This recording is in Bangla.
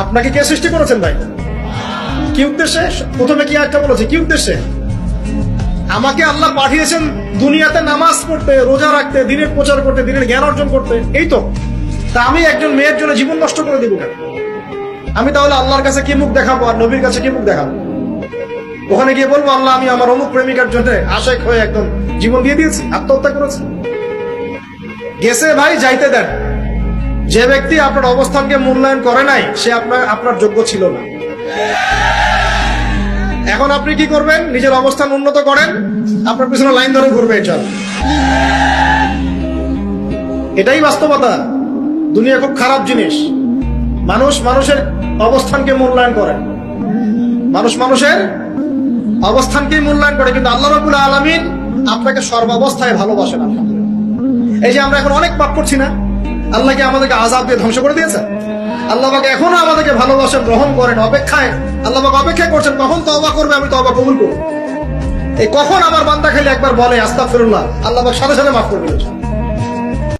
আপনাকে কে সৃষ্টি করেছেন ভাই? কি উদ্দেশ্যে? প্রথমে কি একটা বলেছে, কি উদ্দেশ্যে? আমাকে আল্লাহ পাঠিয়েছেন দুনিয়াতে নামাজ পড়তে, রোজা রাখতে, দিনের প্রচার করতে, দিনের জ্ঞান অর্জন করতে, এই তো। তা আমি একজন মেয়ের জন্য জীবন নষ্ট করে দিব কেন? আমি তাহলে আল্লাহর কাছে কি মুখ দেখাবো আর নবীর কাছে কি মুখ দেখাবো? ওখানে গিয়ে বলবো আল্লাহ আমি আমার অমুক প্রেমিকার জন্য আশেক হয়ে একদম জীবন দিয়ে দিয়েছি, আত্মহত্যা করেছি। গেছে ভাই, যাইতে দেন। যে ব্যক্তি আপনার অবস্থানকে মূল্যায়ন করে নাই সে আপনার যোগ্য ছিল না। এখন আপনি কি করবেন? নিজের অবস্থান উন্নত করেন, আপনার পিছনে লাইন ধরে ঘুরবে। এটাই বাস্তবতা। দুনিয়া খুব খারাপ জিনিস। মানুষ মানুষের অবস্থানকে মূল্যায়ন করে, মানুষ মানুষের অবস্থানকে মূল্যায়ন করে, কিন্তু আল্লাহ রাব্বুল আলামিন আপনাকে সর্বাবস্থায় ভালোবাসেন। এই যে আমরা এখন অনেক পাপ করছি না, আল্লাহ কি আমাদেরকে আযাব দিয়ে ধ্বংস করে দিয়েছে? আল্লাহ পাক এখনো আমাদেরকে ভালোবাসেন, গ্রহণ করেন, অপেক্ষায়। আল্লাহ পাক অপেক্ষা করছেন কখন তওবা করবে, আমি তওবা কবুল করব। এই কখন আমার বান্দা খালি একবার বলে আস্তাগফিরুল্লাহ, আল্লাহ পাক সাথে সাথে মাফ করে দিয়েছেন।